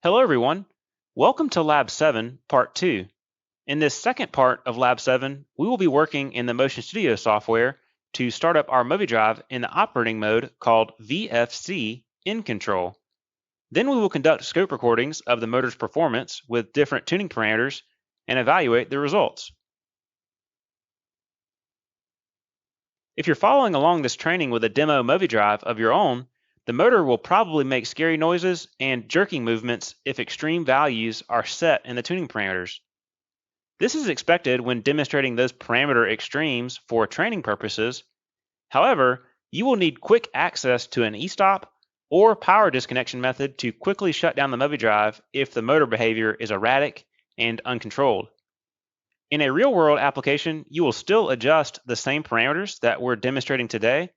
Hello everyone. Welcome to Lab 7, Part 2. In this second part of Lab 7, we will be working in the Motion Studio software to start up our MOVIDRIVE in the operating mode called VFC in control. Then we will conduct scope recordings of the motor's performance with different tuning parameters and evaluate the results. If you're following along this training with a demo MOVIDRIVE of your own, the motor will probably make scary noises and jerking movements if extreme values are set in the tuning parameters. This is expected when demonstrating those parameter extremes for training purposes. However, you will need quick access to an e-stop or power disconnection method to quickly shut down the MOVIDRIVE if the motor behavior is erratic and uncontrolled. In a real-world application, you will still adjust the same parameters that we're demonstrating today,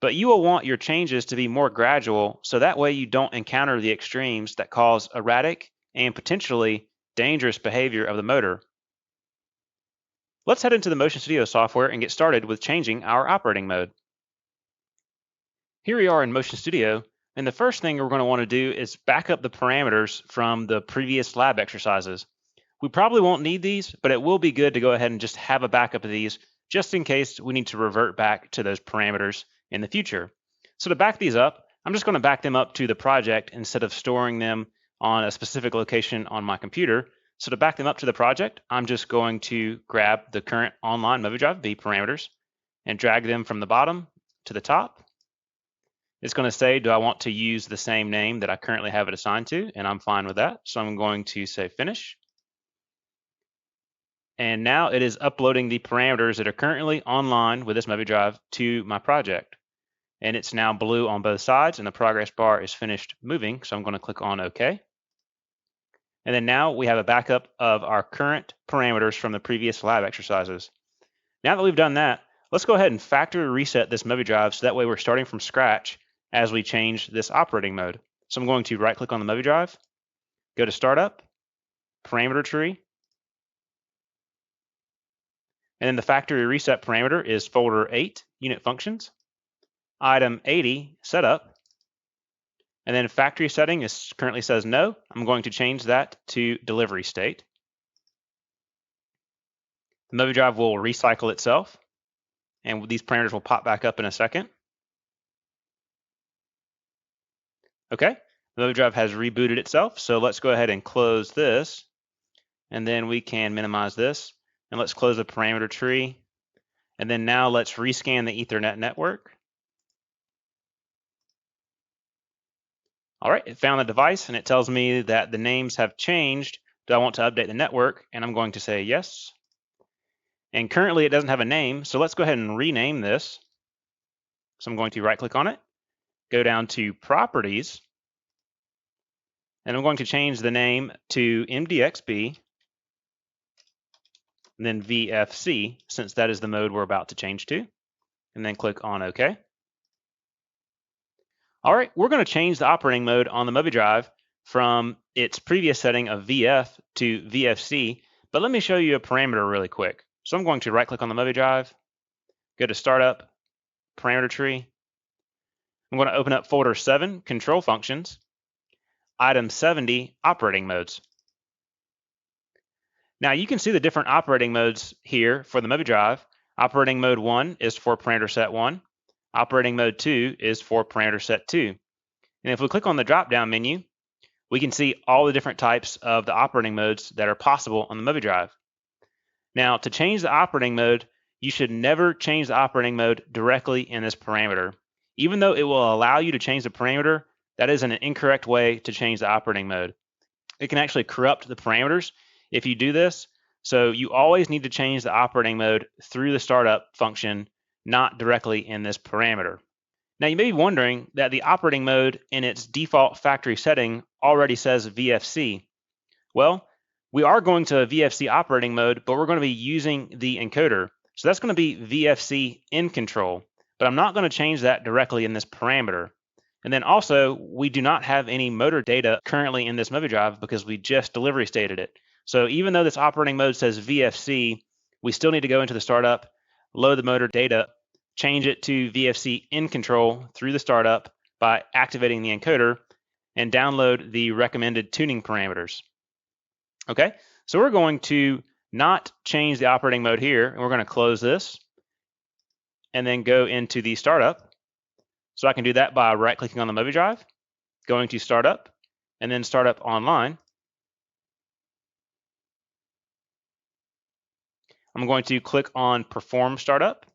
but you will want your changes to be more gradual so that way you don't encounter the extremes that cause erratic and potentially dangerous behavior of the motor. Let's head into the Motion Studio software and get started with changing our operating mode. Here we are in Motion Studio, and the first thing we're going to want to do is back up the parameters from the previous lab exercises. We probably won't need these, but it will be good to go ahead and just have a backup of these just in case we need to revert back to those parameters in the future. So to back these up, I'm just going to back them up to the project instead of storing them on a specific location on my computer. So to back them up to the project, I'm just going to grab the current online MOVIDRIVE V parameters and drag them from the bottom to the top. It's going to say, do I want to use the same name that I currently have it assigned to? And I'm fine with that. So I'm going to say finish. And now it is uploading the parameters that are currently online with this MOVIDRIVE to my project. And it's now blue on both sides and the progress bar is finished moving. So I'm going to click on OK. And then now we have a backup of our current parameters from the previous lab exercises. Now that we've done that, let's go ahead and factory reset this MOVIDRIVE so that way we're starting from scratch as we change this operating mode. So I'm going to right click on the MOVIDRIVE, go to Startup, Parameter Tree, and then the factory reset parameter is folder 8, Unit Functions, item 80, Setup, and then factory setting currently says no. I'm going to change that to delivery state. The MOVIDRIVE will recycle itself, and these parameters will pop back up in a second. Okay, the MOVIDRIVE has rebooted itself, so let's go ahead and close this, and then we can minimize this, and let's close the parameter tree, and then now let's rescan the Ethernet network. All right, it found the device and it tells me that the names have changed. Do I want to update the network? And I'm going to say yes. And currently it doesn't have a name, so let's go ahead and rename this. So I'm going to right click on it, go down to Properties, and I'm going to change the name to MDXB, and then VFC, since that is the mode we're about to change to, and then click on OK. All right, we're going to change the operating mode on the MOVIDRIVE from its previous setting of VF to VFC, but let me show you a parameter really quick. So I'm going to right click on the MOVIDRIVE, go to Startup, Parameter Tree. I'm going to open up folder 7, Control Functions, item 70, Operating Modes. Now you can see the different operating modes here for the MOVIDRIVE. Operating mode 1 is for parameter set 1. Operating mode 2 is for parameter set 2. And if we click on the drop-down menu, we can see all the different types of the operating modes that are possible on the MOVIDRIVE. Now, to change the operating mode, you should never change the operating mode directly in this parameter. Even though it will allow you to change the parameter, that is an incorrect way to change the operating mode. It can actually corrupt the parameters if you do this. So you always need to change the operating mode through the startup function, not directly in this parameter. Now you may be wondering that the operating mode in its default factory setting already says VFC. Well, we are going to a VFC operating mode, but we're going to be using the encoder. So that's going to be VFC in control, but I'm not going to change that directly in this parameter. And then also, we do not have any motor data currently in this MOVIDRIVE because we just delivery stated it. So even though this operating mode says VFC, we still need to go into the startup, load the motor data, change it to VFC in control through the startup by activating the encoder, and download the recommended tuning parameters. Okay, so we're going to not change the operating mode here, and we're going to close this and then go into the startup. So I can do that by right-clicking on the MOVIDRIVE, going to startup, and then startup online. I'm going to click on perform startup.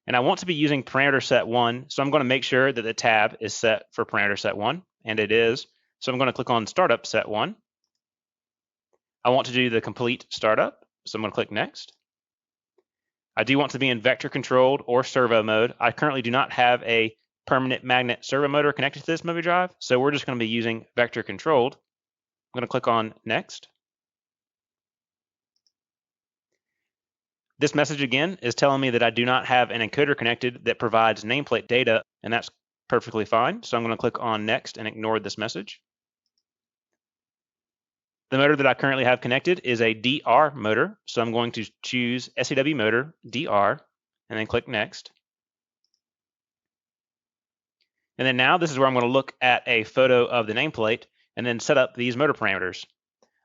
And I want to be using parameter set 1, so I'm going to make sure that the tab is set for parameter set 1, and it is. So I'm going to click on startup set 1. I want to do the complete startup, so I'm going to click next. I do want to be in vector controlled or servo mode. I currently do not have a permanent magnet servo motor connected to this MOVIDRIVE, so we're just going to be using vector controlled. I'm going to click on next. This message again is telling me that I do not have an encoder connected that provides nameplate data, and that's perfectly fine. So I'm going to click on next and ignore this message. The motor that I currently have connected is a DR motor, so I'm going to choose SAW motor DR and then click next. And then now this is where I'm going to look at a photo of the nameplate and then set up these motor parameters.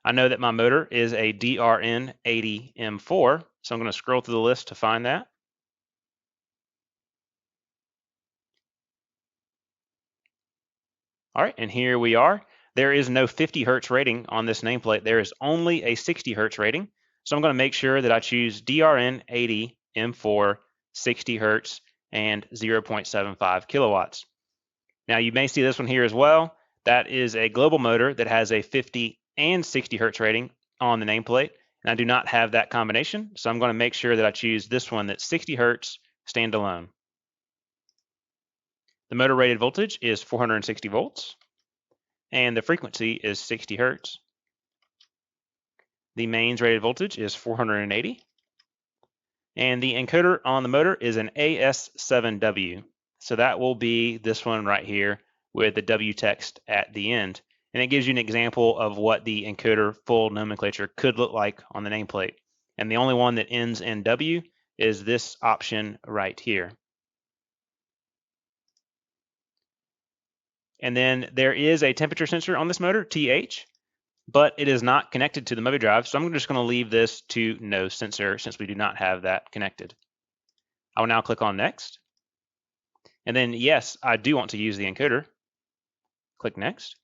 I know that my motor is a DRN80M4, so I'm going to scroll through the list to find that. All right, and here we are. There is no 50 Hertz rating on this nameplate. There is only a 60 Hertz rating. So I'm going to make sure that I choose DRN80M4, 60 Hertz, and 0.75 kilowatts. Now you may see this one here as well. That is a global motor that has a 50 and 60 Hertz rating on the nameplate. And I do not have that combination. So I'm going to make sure that I choose this one that's 60 Hertz standalone. The motor rated voltage is 460 volts. And the frequency is 60 Hertz. The mains rated voltage is 480. And the encoder on the motor is an AS7W. So that will be this one right here with the W text at the end. And it gives you an example of what the encoder full nomenclature could look like on the nameplate. And the only one that ends in W is this option right here. And then there is a temperature sensor on this motor, TH, but it is not connected to the MOVIDRIVE. So I'm just going to leave this to no sensor since we do not have that connected. I will now click on next. And then yes, I do want to use the encoder. Click next.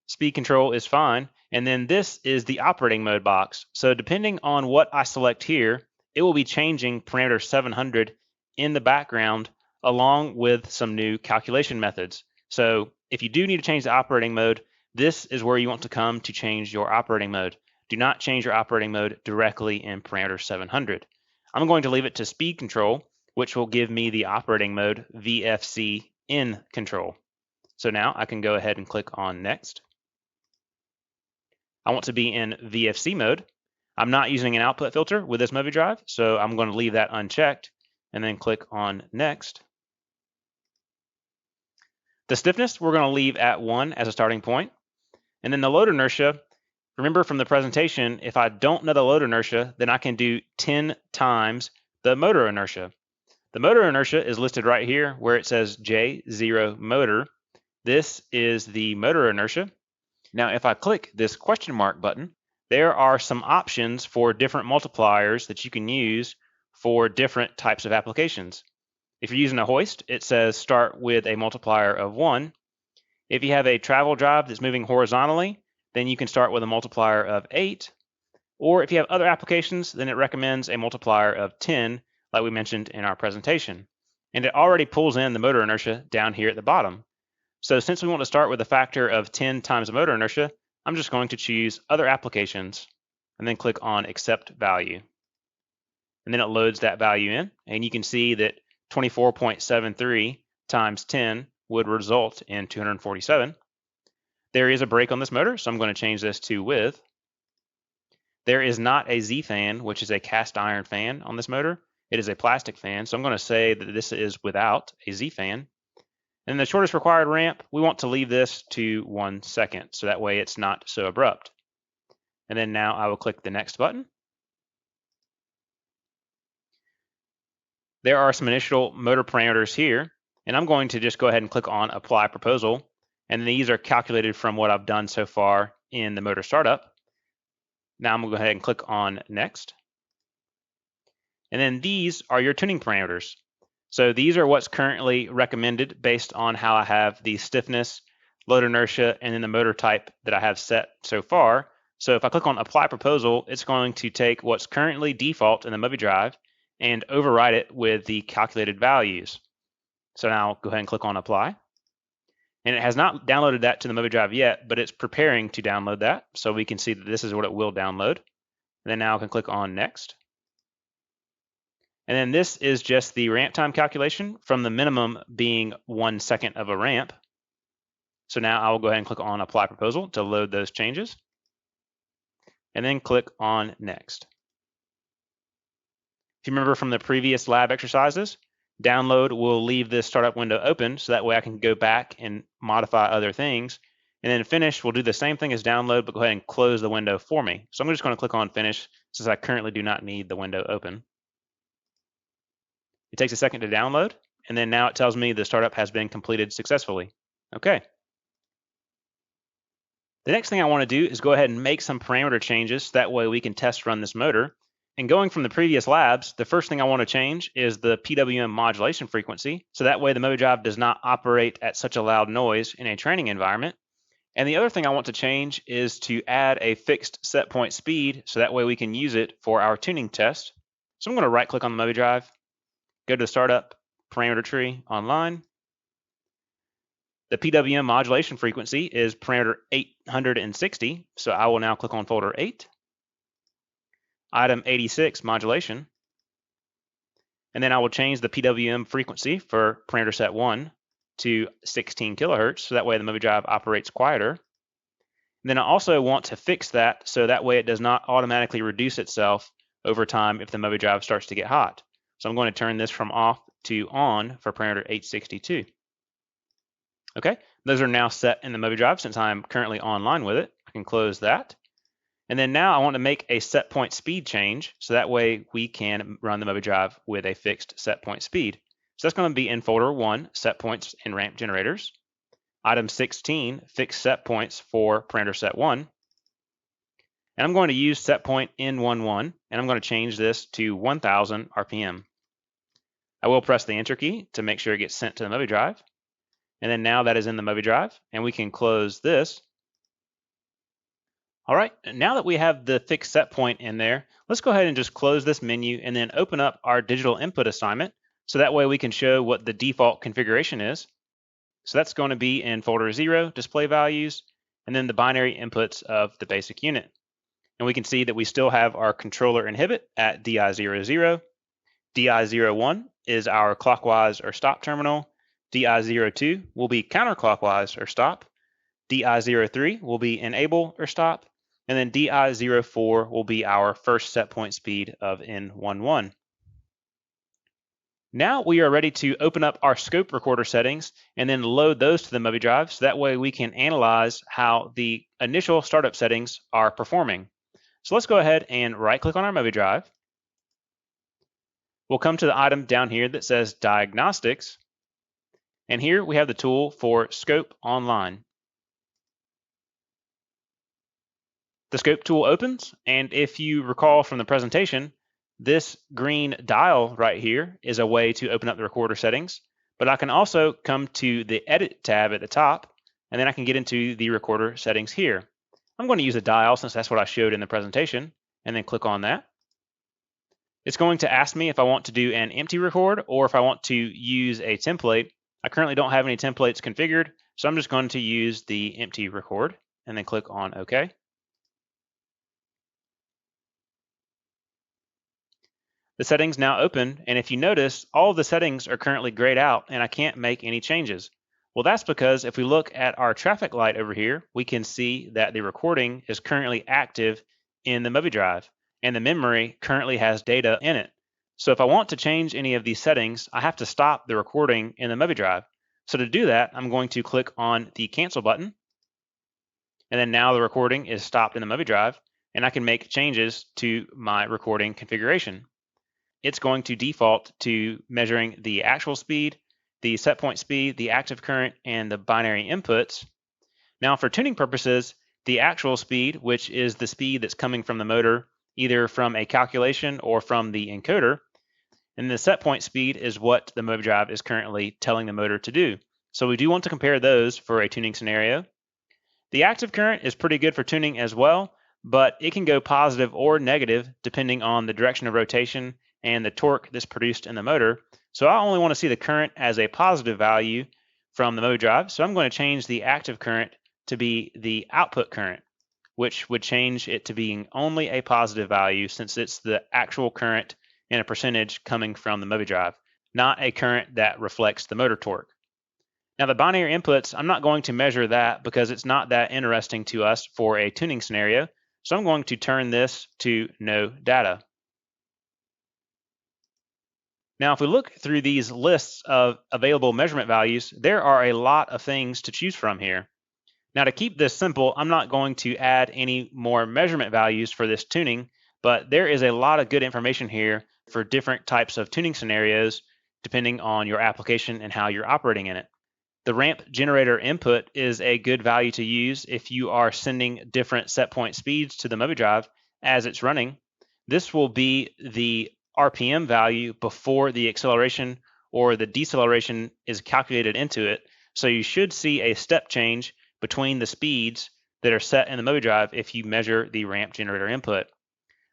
Speed control is fine. And then this is the operating mode box. So depending on what I select here, it will be changing parameter 700 in the background along with some new calculation methods. So if you do need to change the operating mode, this is where you want to come to change your operating mode. Do not change your operating mode directly in parameter 700. I'm going to leave it to speed control, which will give me the operating mode VFC in control. So now I can go ahead and click on next. I want to be in VFC mode. I'm not using an output filter with this MOVIDRIVE, so I'm going to leave that unchecked and then click on next. The stiffness we're going to leave at 1 as a starting point. And then the load inertia, remember from the presentation, if I don't know the load inertia, then I can do 10 times the motor inertia. The motor inertia is listed right here where it says J0 motor. This is the motor inertia. Now, if I click this question mark button, there are some options for different multipliers that you can use for different types of applications. If you're using a hoist, it says start with a multiplier of 1. If you have a travel drive that's moving horizontally, then you can start with a multiplier of 8. Or if you have other applications, then it recommends a multiplier of 10, like we mentioned in our presentation. And it already pulls in the motor inertia down here at the bottom. So since we want to start with a factor of 10 times the motor inertia, I'm just going to choose other applications and then click on accept value. And then it loads that value in, and you can see that 24.73 times 10 would result in 247. There is a brake on this motor, so I'm going to change this to with. There is not a Z fan, which is a cast iron fan on this motor. It is a plastic fan, so I'm going to say that this is without a Z fan. And the shortest required ramp, we want to leave this to 1 second, so that way it's not so abrupt. And then now I will click the next button. there are some initial motor parameters here, and I'm going to just go ahead and click on Apply Proposal, and these are calculated from what I've done so far in the motor startup. Now I'm going to go ahead and click on Next. And then these are your tuning parameters. So these are what's currently recommended based on how I have the stiffness, load inertia, and then the motor type that I have set so far. So if I click on Apply Proposal, it's going to take what's currently default in the MOVIDRIVE and override it with the calculated values. So now I'll go ahead and click on Apply. And it has not downloaded that to the MOVIDRIVE yet, but it's preparing to download that. So we can see that this is what it will download. And then now I can click on Next. And then this is just the ramp time calculation from the minimum being 1 second of a ramp. So now I will go ahead and click on Apply Proposal to load those changes. And then click on Next. If you remember from the previous lab exercises, download will leave this startup window open so that way I can go back and modify other things. And then finish will do the same thing as download, but go ahead and close the window for me. So I'm just going to click on Finish since I currently do not need the window open. It takes a second to download, and then now it tells me the startup has been completed successfully. Okay. The next thing I want to do is go ahead and make some parameter changes so that way we can test run this motor. And going from the previous labs, the first thing I want to change is the PWM modulation frequency, so that way the MOVIDRIVE does not operate at such a loud noise in a training environment. And the other thing I want to change is to add a fixed set point speed, so that way we can use it for our tuning test. So I'm going to right click on the MOVIDRIVE, go to the startup parameter tree online. The PWM modulation frequency is parameter 860, so I will now click on folder 8. Item 86, modulation. And then I will change the PWM frequency for parameter set 1 to 16 kilohertz, so that way the MOVIDRIVE operates quieter. And then I also want to fix that so that way it does not automatically reduce itself over time if the MOVIDRIVE starts to get hot. So I'm going to turn this from off to on for parameter 862. Okay, those are now set in the MOVIDRIVE since I'm currently online with it. I can close that. And then now I want to make a set point speed change so that way we can run the MOVIDRIVE with a fixed set point speed. So that's going to be in folder 1, set points and ramp generators. Item 16, fixed set points for parameter set 1. And I'm going to use set point N11, and I'm going to change this to 1000 RPM. I will press the enter key to make sure it gets sent to the MOVIDRIVE. And then now that is in the MOVIDRIVE, and we can close this. All right, now that we have the fixed set point in there, let's go ahead and just close this menu and then open up our digital input assignment so that way we can show what the default configuration is. So that's going to be in folder 0, display values, and then the binary inputs of the basic unit. And we can see that we still have our controller inhibit at DI00. DI01 is our clockwise or stop terminal. DI02 will be counterclockwise or stop. DI03 will be enable or stop. And then DI04 will be our first set point speed of N11. Now we are ready to open up our scope recorder settings and then load those to the MOVIDRIVE so that way we can analyze how the initial startup settings are performing. So let's go ahead and right click on our MOVIDRIVE. We'll come to the item down here that says Diagnostics. And here we have the tool for Scope Online. The Scope tool opens, and if you recall from the presentation, this green dial right here is a way to open up the recorder settings, but I can also come to the Edit tab at the top, and then I can get into the recorder settings here. I'm going to use a dial since that's what I showed in the presentation, and then click on that. It's going to ask me if I want to do an empty record or if I want to use a template. I currently don't have any templates configured, so I'm just going to use the empty record and then click on OK. The settings now open, and if you notice, all of the settings are currently grayed out and I can't make any changes. Well, that's because if we look at our traffic light over here, we can see that the recording is currently active in the MOVIDRIVE, and the memory currently has data in it. So if I want to change any of these settings, I have to stop the recording in the MOVIDRIVE. So to do that, I'm going to click on the cancel button, and then now the recording is stopped in the MOVIDRIVE, and I can make changes to my recording configuration. it's going to default to measuring the actual speed, the set point speed, the active current, and the binary inputs. Now for tuning purposes, the actual speed, which is the speed that's coming from the motor, either from a calculation or from the encoder, and the set point speed is what the MOVIDRIVE is currently telling the motor to do. So we do want to compare those for a tuning scenario. The active current is pretty good for tuning as well, but it can go positive or negative depending on the direction of rotation and the torque that's produced in the motor. So I only want to see the current as a positive value from the MOVIDRIVE. So I'm going to change the active current to be the output current, which would change it to being only a positive value since it's the actual current in a percentage coming from the MOVIDRIVE, not a current that reflects the motor torque. Now the binary inputs, I'm not going to measure that because it's not that interesting to us for a tuning scenario. So I'm going to turn this to no data. Now if we look through these lists of available measurement values, there are a lot of things to choose from here. Now to keep this simple, I'm not going to add any more measurement values for this tuning, but there is a lot of good information here for different types of tuning scenarios depending on your application and how you're operating in it. The ramp generator input is a good value to use if you are sending different set point speeds to the MOVIDRIVE as it's running. This will be the RPM value before the acceleration or the deceleration is calculated into it. So you should see a step change between the speeds that are set in the MOVIDRIVE if you measure the ramp generator input.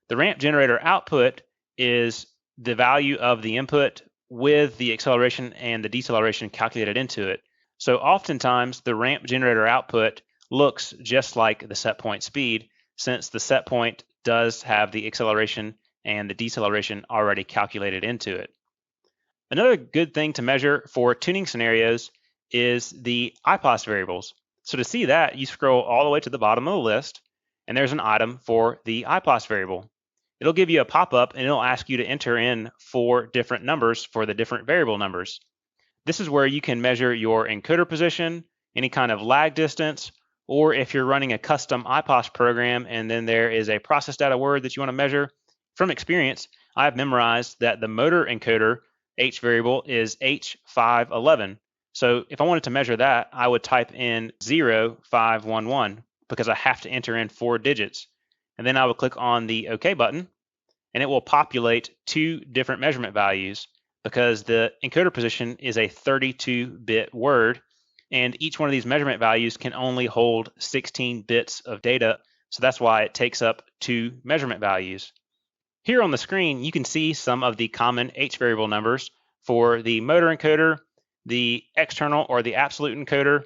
The ramp generator output is the value of the input with the acceleration and the deceleration calculated into it. So oftentimes the ramp generator output looks just like the set point speed since the set point does have the acceleration and the deceleration already calculated into it. Another good thing to measure for tuning scenarios is the IPOS variables. So to see that, you scroll all the way to the bottom of the list and there's an item for the IPOS variable. It'll give you a pop-up and it'll ask you to enter in 4 different numbers for the different variable numbers. This is where you can measure your encoder position, any kind of lag distance, or if you're running a custom IPOS program and then there is a process data word that you want to measure. From experience, I've memorized that the motor encoder H variable is H511. So if I wanted to measure that, I would type in 0511 because I have to enter in 4 digits. And then I would click on the OK button and it will populate 2 different measurement values because the encoder position is a 32-bit word, and each one of these measurement values can only hold 16 bits of data, so that's why it takes up 2 measurement values. Here on the screen, you can see some of the common H variable numbers for the motor encoder, the external or the absolute encoder,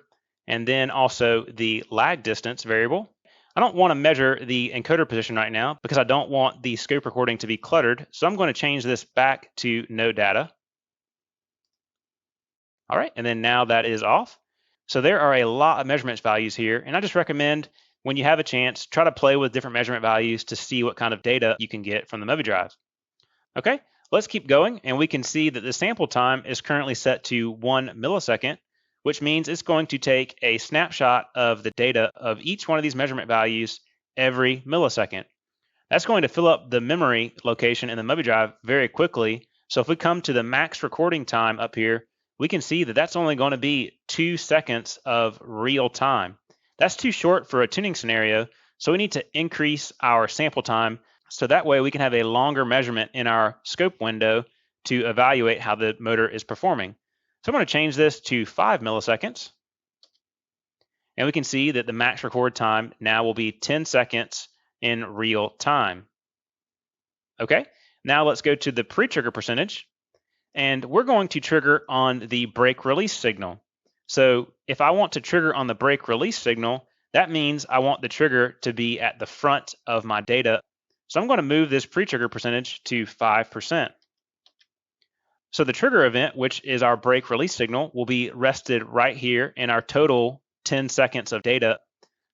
and then also the lag distance variable. I don't want to measure the encoder position right now because I don't want the scope recording to be cluttered. So I'm going to change this back to no data. All right, and then now that is off. So there are a lot of measurements values here, and I just recommend when you have a chance, try to play with different measurement values to see what kind of data you can get from the MOVIDRIVE. Okay, let's keep going, and we can see that the sample time is currently set to 1 millisecond, which means it's going to take a snapshot of the data of each one of these measurement values every millisecond. That's going to fill up the memory location in the MOVIDRIVE very quickly. So if we come to the max recording time up here, we can see that that's only going to be 2 seconds of real time. That's too short for a tuning scenario, so we need to increase our sample time so that way we can have a longer measurement in our scope window to evaluate how the motor is performing. So I'm going to change this to 5 milliseconds. And we can see that the max record time now will be 10 seconds in real time. Okay, now let's go to the pre-trigger percentage. And we're going to trigger on the brake release signal. So if I want to trigger on the brake release signal, that means I want the trigger to be at the front of my data. So I'm going to move this pre-trigger percentage to 5%. So the trigger event, which is our brake release signal, will be rested right here in our total 10 seconds of data.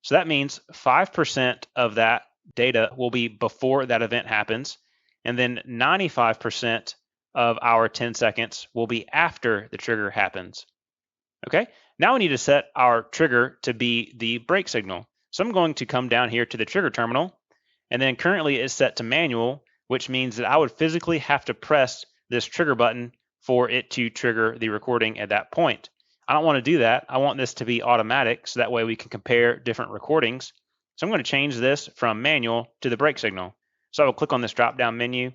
So that means 5% of that data will be before that event happens, and then 95% of our 10 seconds will be after the trigger happens. Okay, now we need to set our trigger to be the brake signal. So I'm going to come down here to the trigger terminal, and then currently it's set to manual, which means that I would physically have to press this trigger button for it to trigger the recording at that point. I don't want to do that. I want this to be automatic so that way we can compare different recordings. So I'm going to change this from manual to the brake signal. So I will click on this drop-down menu,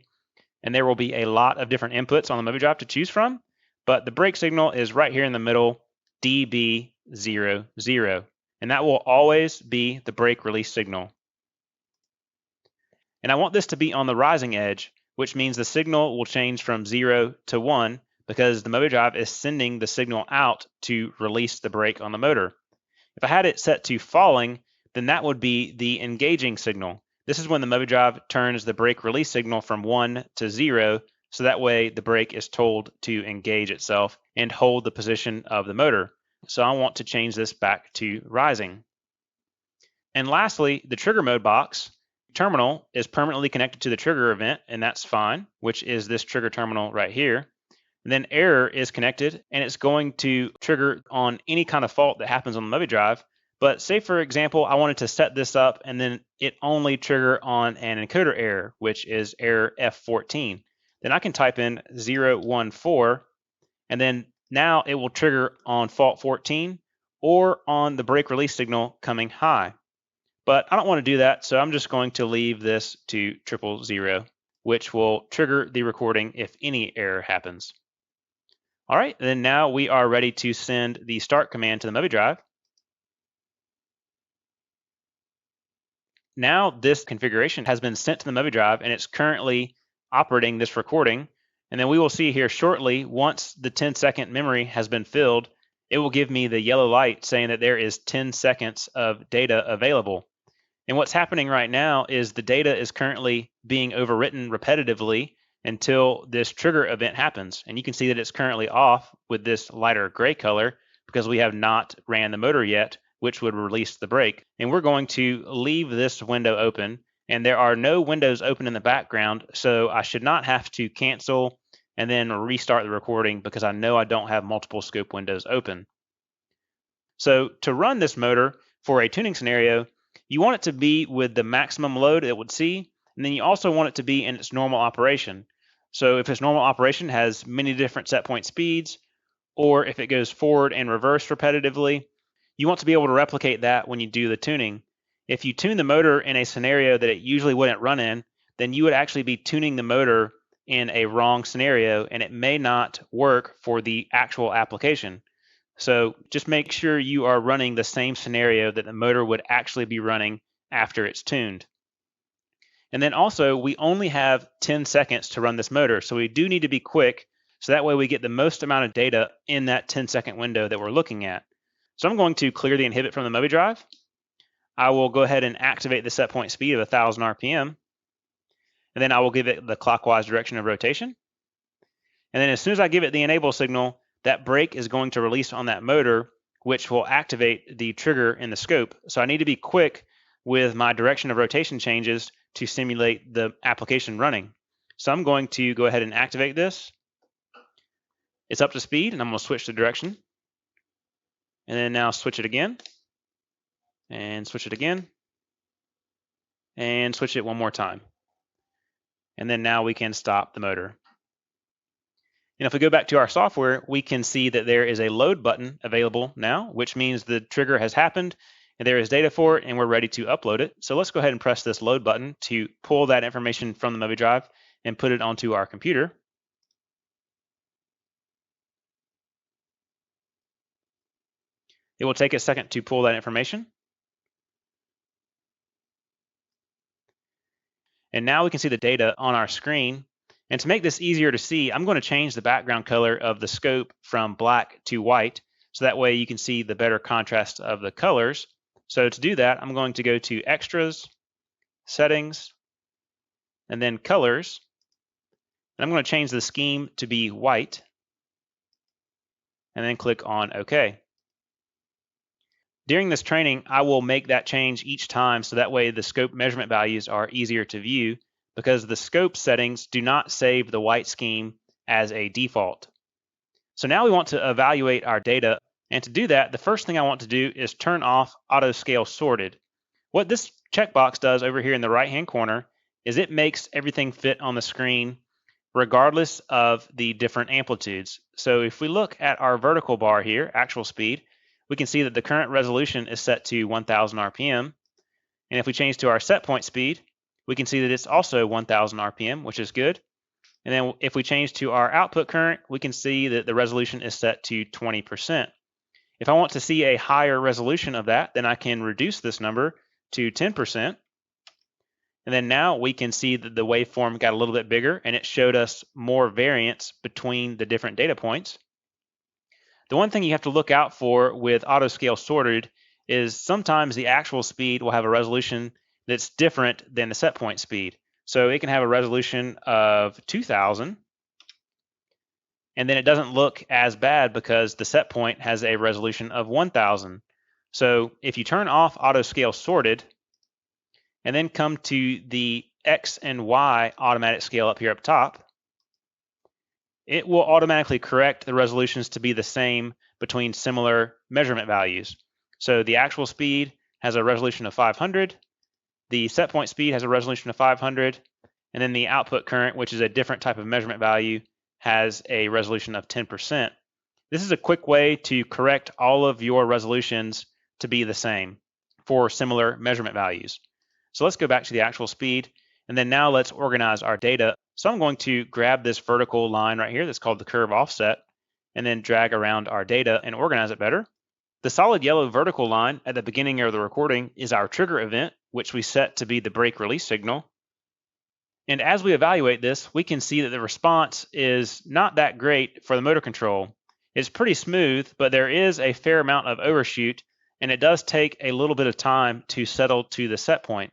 and there will be a lot of different inputs on the MOVIDRIVE to choose from, but the brake signal is right here in the middle, DB00, and that will always be the brake release signal. And I want this to be on the rising edge, which means the signal will change from 0 to 1 because the MOVIDRIVE is sending the signal out to release the brake on the motor. If I had it set to falling, then that would be the engaging signal. This is when the MOVIDRIVE turns the brake release signal from 1 to 0, so that way the brake is told to engage itself and hold the position of the motor. So I want to change this back to rising. And lastly, the trigger mode box terminal is permanently connected to the trigger event, and that's fine, which is this trigger terminal right here. And then error is connected, and it's going to trigger on any kind of fault that happens on the MOVIDRIVE. But say, for example, I wanted to set this up and then it only trigger on an encoder error, which is error F14. Then I can type in 014, and then now it will trigger on fault 14 or on the brake release signal coming high. But I don't want to do that, so I'm just going to leave this to 000, which will trigger the recording if any error happens. All right, then now we are ready to send the start command to the MOVIDRIVE. Now this configuration has been sent to the MOVIDRIVE and it's currently operating this recording. And then we will see here shortly, once the 10-second memory has been filled, it will give me the yellow light saying that there is 10 seconds of data available. And what's happening right now is the data is currently being overwritten repetitively until this trigger event happens. And you can see that it's currently off with this lighter gray color because we have not ran the motor yet, which would release the brake. And we're going to leave this window open, and there are no windows open in the background, so I should not have to cancel and then restart the recording because I know I don't have multiple scope windows open. So to run this motor for a tuning scenario, you want it to be with the maximum load it would see, and then you also want it to be in its normal operation. So if its normal operation has many different set point speeds, or if it goes forward and reverse repetitively, you want to be able to replicate that when you do the tuning. If you tune the motor in a scenario that it usually wouldn't run in, then you would actually be tuning the motor in a wrong scenario, and it may not work for the actual application. So just make sure you are running the same scenario that the motor would actually be running after it's tuned. And then also, we only have 10 seconds to run this motor, so we do need to be quick, so that way we get the most amount of data in that 10-second window that we're looking at. So I'm going to clear the inhibit from the MOVIDRIVE. I will go ahead and activate the set point speed of 1000 RPM, and then I will give it the clockwise direction of rotation. And then as soon as I give it the enable signal, that brake is going to release on that motor, which will activate the trigger in the scope. So I need to be quick with my direction of rotation changes to simulate the application running. So I'm going to go ahead and activate this. It's up to speed, and I'm going to switch the direction. And then now switch it again, and switch it again, and switch it one more time. And then now we can stop the motor. And if we go back to our software, we can see that there is a load button available now, which means the trigger has happened and there is data for it and we're ready to upload it. So let's go ahead and press this load button to pull that information from the MOVIDRIVE and put it onto our computer. It will take a second to pull that information. And now we can see the data on our screen. And to make this easier to see, I'm going to change the background color of the scope from black to white, so that way you can see the better contrast of the colors. So to do that, I'm going to go to Extras, Settings, and then Colors. And I'm going to change the scheme to be white, and then click on OK. During this training, I will make that change each time, so that way the scope measurement values are easier to view, because the scope settings do not save the white scheme as a default. So now we want to evaluate our data, and to do that, the first thing I want to do is turn off Auto Scale Sorted. What this checkbox does over here in the right-hand corner is it makes everything fit on the screen regardless of the different amplitudes. So if we look at our vertical bar here, actual speed, we can see that the current resolution is set to 1000 RPM. And if we change to our set point speed, we can see that it's also 1000 RPM, which is good. And then if we change to our output current, we can see that the resolution is set to 20%. If I want to see a higher resolution of that, then I can reduce this number to 10%. And then now we can see that the waveform got a little bit bigger and it showed us more variance between the different data points. The one thing you have to look out for with auto scale sorted is sometimes the actual speed will have a resolution that's different than the set point speed. So it can have a resolution of 2000, and then it doesn't look as bad because the set point has a resolution of 1000. So if you turn off auto scale sorted and then come to the X and Y automatic scale up here up top, it will automatically correct the resolutions to be the same between similar measurement values. So the actual speed has a resolution of 500, the set point speed has a resolution of 500, and then the output current, which is a different type of measurement value, has a resolution of 10%. This is a quick way to correct all of your resolutions to be the same for similar measurement values. So let's go back to the actual speed, and then now let's organize our data. So I'm going to grab this vertical line right here that's called the curve offset, and then drag around our data and organize it better. The solid yellow vertical line at the beginning of the recording is our trigger event, which we set to be the brake release signal. And as we evaluate this, we can see that the response is not that great for the motor control. It's pretty smooth, but there is a fair amount of overshoot, and it does take a little bit of time to settle to the set point.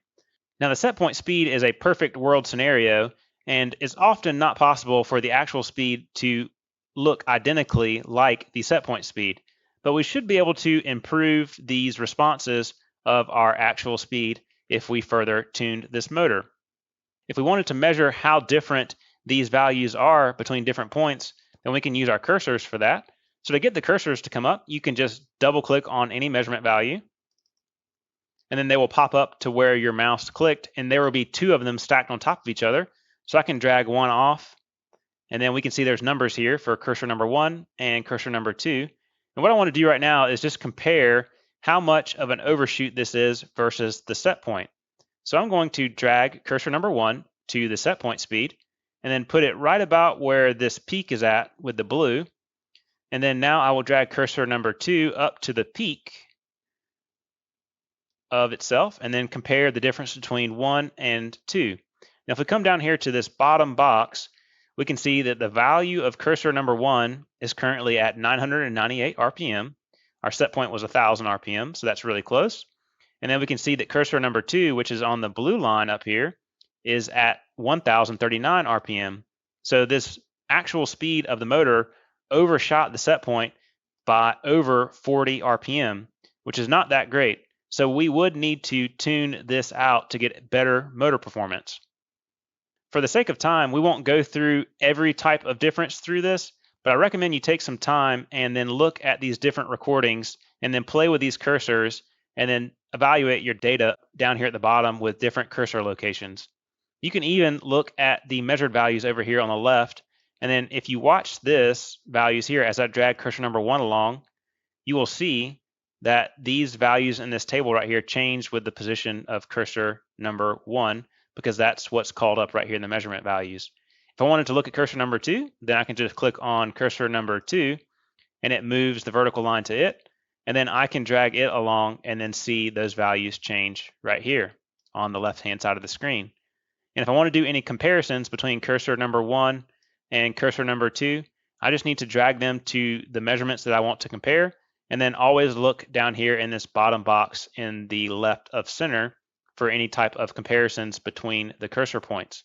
Now, the set point speed is a perfect world scenario, and it's often not possible for the actual speed to look identically like the set point speed. But we should be able to improve these responses of our actual speed if we further tuned this motor. If we wanted to measure how different these values are between different points, then we can use our cursors for that. So to get the cursors to come up, you can just double click on any measurement value, and then they will pop up to where your mouse clicked, and there will be two of them stacked on top of each other. So I can drag one off, and then we can see there's numbers here for cursor number 1 and cursor number 2. And what I want to do right now is just compare how much of an overshoot this is versus the set point. So I'm going to drag cursor number 1 to the set point speed, and then put it right about where this peak is at with the blue. And then now I will drag cursor number 2 up to the peak of itself, and then compare the difference between 1 and 2. Now if we come down here to this bottom box, we can see that the value of cursor number 1 is currently at 998 RPM. Our set point was 1000 RPM, so that's really close. And then we can see that cursor number 2, which is on the blue line up here, is at 1039 RPM. So this actual speed of the motor overshot the set point by over 40 RPM, which is not that great. So we would need to tune this out to get better motor performance. For the sake of time, we won't go through every type of difference through this, but I recommend you take some time and then look at these different recordings and then play with these cursors and then evaluate your data down here at the bottom with different cursor locations. You can even look at the measured values over here on the left, and then if you watch this values here as I drag cursor number 1 along, you will see that these values in this table right here change with the position of cursor number 1, because that's what's called up right here in the measurement values. If I wanted to look at cursor number 2, then I can just click on cursor number 2, and it moves the vertical line to it, and then I can drag it along and then see those values change right here on the left-hand side of the screen. And if I want to do any comparisons between cursor number 1 and cursor number 2, I just need to drag them to the measurements that I want to compare, and then always look down here in this bottom box in the left of center for any type of comparisons between the cursor points.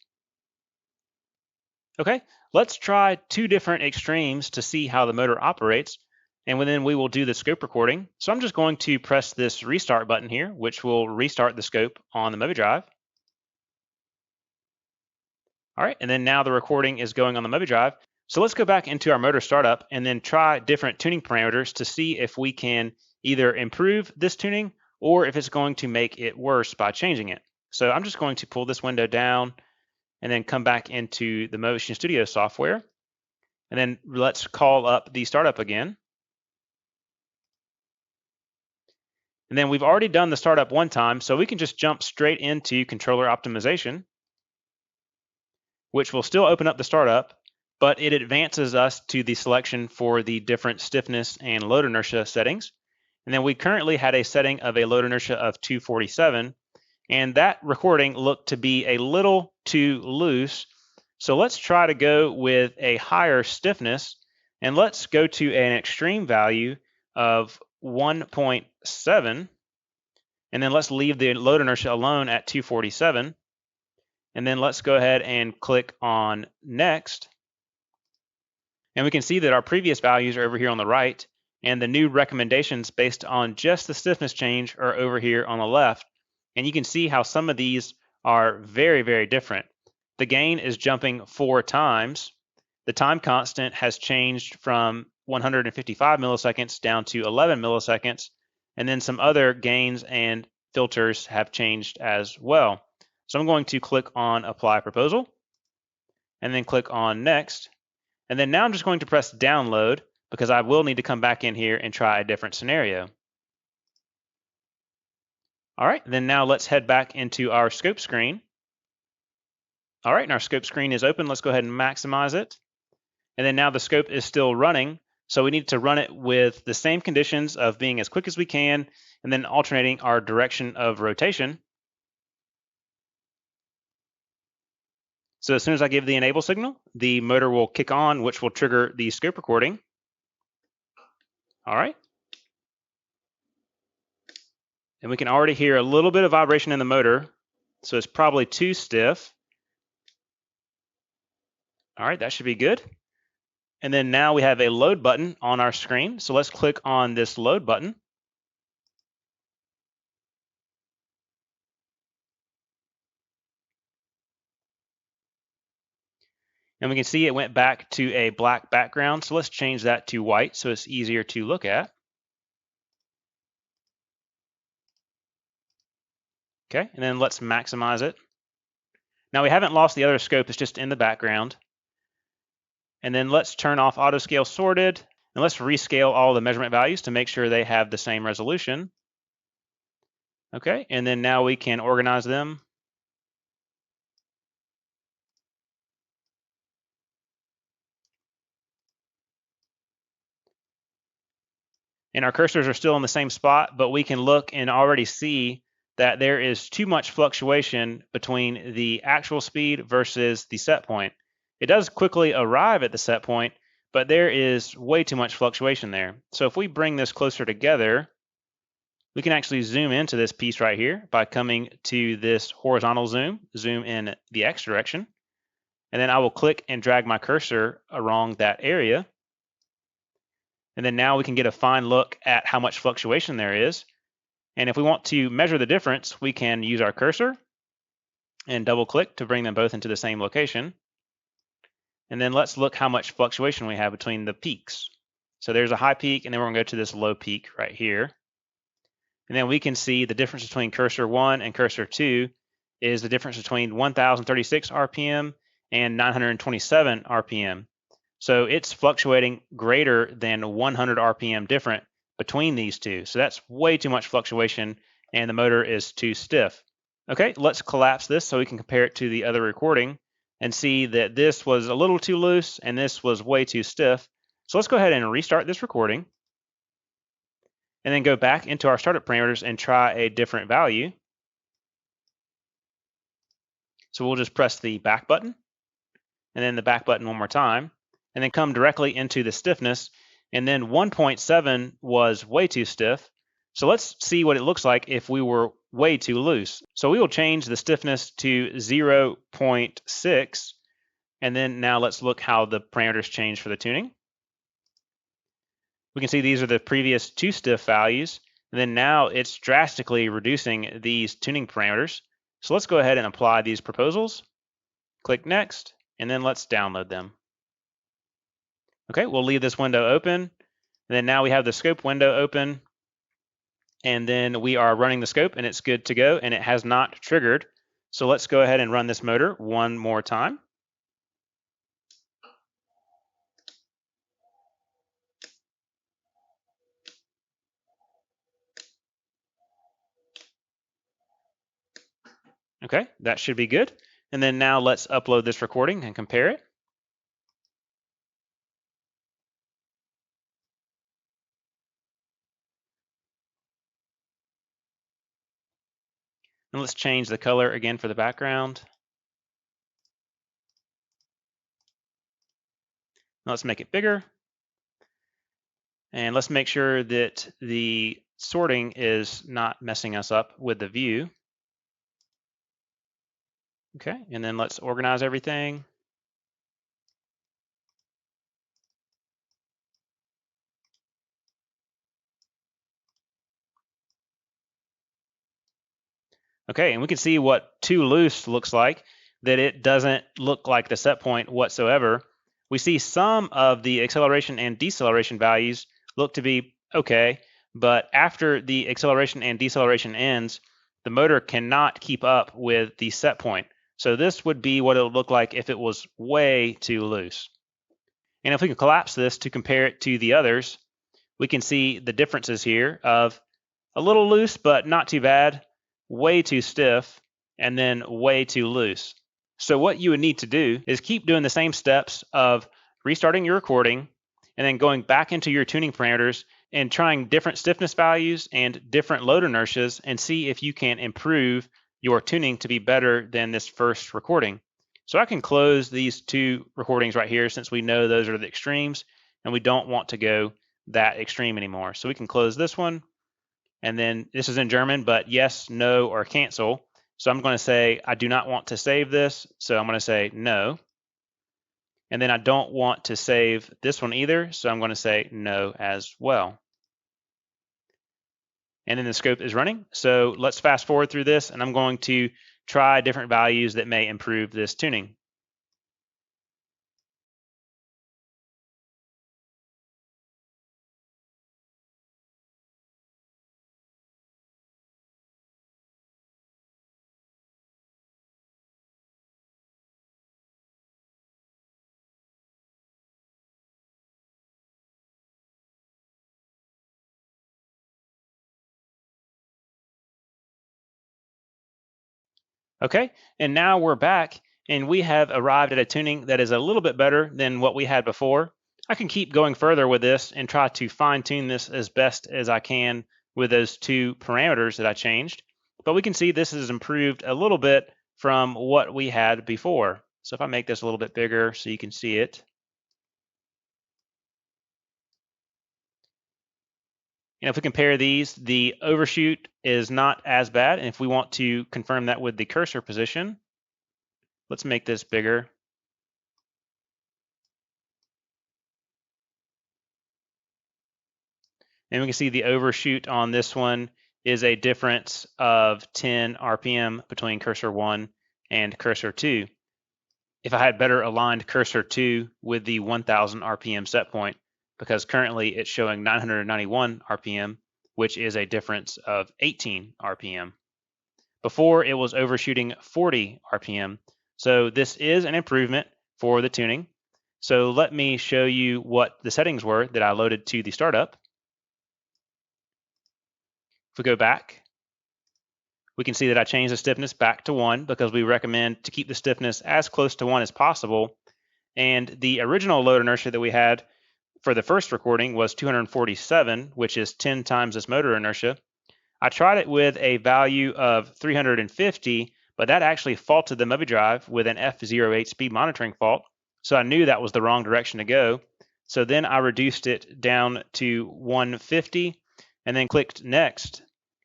Okay, let's try two different extremes to see how the motor operates, and then we will do the scope recording. So I'm just going to press this restart button here, which will restart the scope on the MOVIDRIVE. All right, and then now the recording is going on the MOVIDRIVE. So let's go back into our motor startup and then try different tuning parameters to see if we can either improve this tuning or if it's going to make it worse by changing it. So I'm just going to pull this window down and then come back into the Motion Studio software. And then let's call up the startup again. And then we've already done the startup one time, so we can just jump straight into controller optimization, which will still open up the startup, but it advances us to the selection for the different stiffness and load inertia settings. And then we currently had a setting of a load inertia of 247, and that recording looked to be a little too loose. So let's try to go with a higher stiffness, and let's go to an extreme value of 1.7, and then let's leave the load inertia alone at 247. And then let's go ahead and click on next. And we can see that our previous values are over here on the right, and the new recommendations based on just the stiffness change are over here on the left. And you can see how some of these are very, very different. The gain is jumping 4 times. The time constant has changed from 155 milliseconds down to 11 milliseconds. And then some other gains and filters have changed as well. So I'm going to click on Apply Proposal and then click on Next. And then now I'm just going to press Download because I will need to come back in here and try a different scenario. All right, then now let's head back into our scope screen. All right, and our scope screen is open. Let's go ahead and maximize it. And then now the scope is still running, so we need to run it with the same conditions of being as quick as we can and then alternating our direction of rotation. So as soon as I give the enable signal, the motor will kick on, which will trigger the scope recording. All right. And we can already hear a little bit of vibration in the motor, so it's probably too stiff. All right, that should be good. And then now we have a load button on our screen. So let's click on this load button. And we can see it went back to a black background. So let's change that to white so it's easier to look at. Okay, and then let's maximize it. Now we haven't lost the other scope, it's just in the background. And then let's turn off auto scale sorted, and let's rescale all the measurement values to make sure they have the same resolution. Okay, and then now we can organize them. And our cursors are still in the same spot, but we can look and already see that there is too much fluctuation between the actual speed versus the set point. It does quickly arrive at the set point, but there is way too much fluctuation there. So if we bring this closer together, we can actually zoom into this piece right here by coming to this horizontal zoom in the X direction. And then I will click and drag my cursor along that area. And then now we can get a fine look at how much fluctuation there is. And if we want to measure the difference, we can use our cursor and double click to bring them both into the same location. And then let's look how much fluctuation we have between the peaks. So there's a high peak, and then we're going to go to this low peak right here. And then we can see the difference between cursor 1 and cursor 2 is the difference between 1036 RPM and 927 RPM. So it's fluctuating greater than 100 RPM different between these two. So that's way too much fluctuation, and the motor is too stiff. Okay, let's collapse this so we can compare it to the other recording and see that this was a little too loose and this was way too stiff. So let's go ahead and restart this recording and then go back into our startup parameters and try a different value. So we'll just press the back button and then the back button one more time, and then come directly into the stiffness. And then 1.7 was way too stiff. So let's see what it looks like if we were way too loose. So we will change the stiffness to 0.6. And then now let's look how the parameters change for the tuning. We can see these are the previous too stiff values. And then now it's drastically reducing these tuning parameters. So let's go ahead and apply these proposals. Click Next, and then let's download them. Okay, we'll leave this window open. And then now we have the scope window open. And then we are running the scope, and it's good to go, and it has not triggered. So let's go ahead and run this motor one more time. Okay, that should be good. And then now let's upload this recording and compare it. And let's change the color again for the background. Now let's make it bigger. And let's make sure that the sorting is not messing us up with the view. Okay, and then let's organize everything. Okay, and we can see what too loose looks like, that it doesn't look like the set point whatsoever. We see some of the acceleration and deceleration values look to be okay, but after the acceleration and deceleration ends, the motor cannot keep up with the set point. So this would be what it would look like if it was way too loose. And if we can collapse this to compare it to the others, we can see the differences here of a little loose, but not too bad, way too stiff, and then way too loose. So what you would need to do is keep doing the same steps of restarting your recording and then going back into your tuning parameters and trying different stiffness values and different load inertias and see if you can improve your tuning to be better than this first recording. So I can close these two recordings right here since we know those are the extremes and we don't want to go that extreme anymore. So we can close this one. And then this is in German, but yes, no, or cancel. So I'm going to say, I do not want to save this. So I'm going to say no. And then I don't want to save this one either. So I'm going to say no as well. And then the scope is running. So let's fast forward through this, and I'm going to try different values that may improve this tuning. Okay, and now we're back and we have arrived at a tuning that is a little bit better than what we had before. I can keep going further with this and try to fine tune this as best as I can with those two parameters that I changed. But we can see this has improved a little bit from what we had before. So if I make this a little bit bigger so you can see it. And if we compare these, the overshoot is not as bad. And if we want to confirm that with the cursor position, let's make this bigger. And we can see the overshoot on this one is a difference of 10 RPM between cursor 1 and cursor 2. If I had better aligned cursor 2 with the 1000 RPM set point, because currently it's showing 991 RPM, which is a difference of 18 RPM. Before it was overshooting 40 RPM. So this is an improvement for the tuning. So let me show you what the settings were that I loaded to the startup. If we go back, we can see that I changed the stiffness back to 1 because we recommend to keep the stiffness as close to 1 as possible. And the original load inertia that we had for the first recording was 247, which is 10 times this motor inertia. I tried it with a value of 350, but that actually faulted the MOVIDRIVE with an F08 speed monitoring fault. So I knew that was the wrong direction to go. So then I reduced it down to 150 and then clicked next.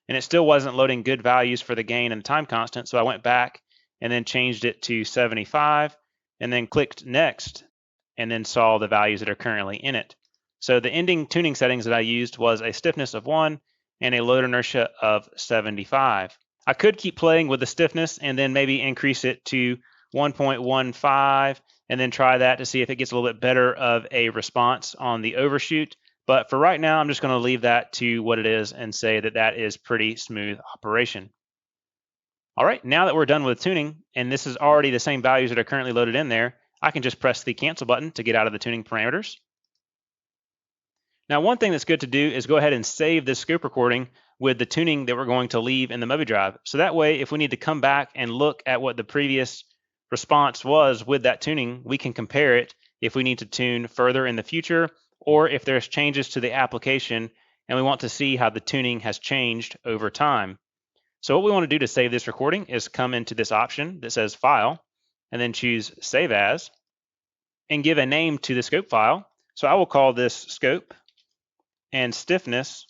And it still wasn't loading good values for the gain and the time constant. So I went back and then changed it to 75 and then clicked next and then saw the values that are currently in it. So the ending tuning settings that I used was a stiffness of 1 and a load inertia of 75. I could keep playing with the stiffness and then maybe increase it to 1.15 and then try that to see if it gets a little bit better of a response on the overshoot. But for right now, I'm just going to leave that to what it is and say that that is pretty smooth operation. All right, now that we're done with tuning, and this is already the same values that are currently loaded in there, I can just press the cancel button to get out of the tuning parameters. Now, one thing that's good to do is go ahead and save this scope recording with the tuning that we're going to leave in the MOVIDRIVE. So that way, if we need to come back and look at what the previous response was with that tuning, we can compare it if we need to tune further in the future, or if there's changes to the application and we want to see how the tuning has changed over time. So what we want to do to save this recording is come into this option that says File, and then choose Save As, and give a name to the scope file. So I will call this Scope and Stiffness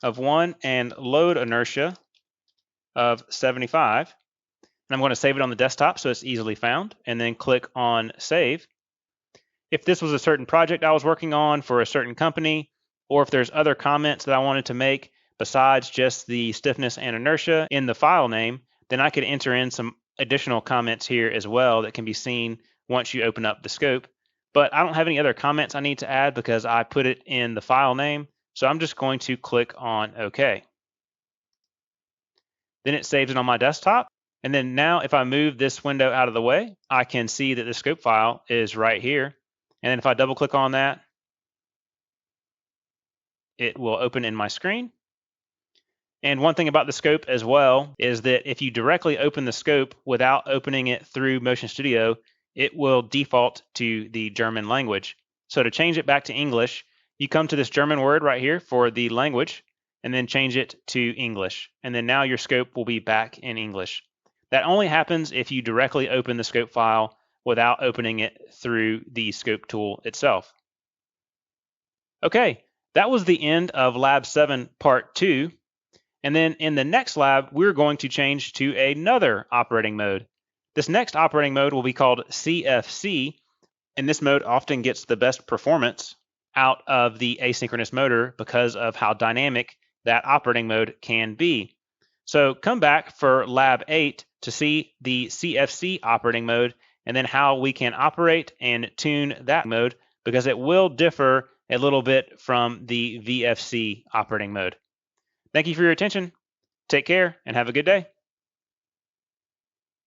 of 1 and Load Inertia of 75. And I'm going to save it on the desktop so it's easily found, and then click on Save. If this was a certain project I was working on for a certain company, or if there's other comments that I wanted to make besides just the stiffness and inertia in the file name, then I could enter in some additional comments here as well that can be seen once you open up the scope. But I don't have any other comments I need to add because I put it in the file name. So I'm just going to click on OK. Then it saves it on my desktop. And then now if I move this window out of the way, I can see that the scope file is right here. And then if I double click on that, it will open in my screen. And one thing about the scope as well is that if you directly open the scope without opening it through Motion Studio, it will default to the German language. So to change it back to English, you come to this German word right here for the language, and then change it to English. And then now your scope will be back in English. That only happens if you directly open the scope file without opening it through the scope tool itself. Okay, that was the end of Lab 7 Part 2. And then in the next lab, we're going to change to another operating mode. This next operating mode will be called CFC, and this mode often gets the best performance out of the asynchronous motor because of how dynamic that operating mode can be. So come back for Lab 8 to see the CFC operating mode and then how we can operate and tune that mode, because it will differ a little bit from the VFC operating mode. Thank you for your attention. Take care and have a good day.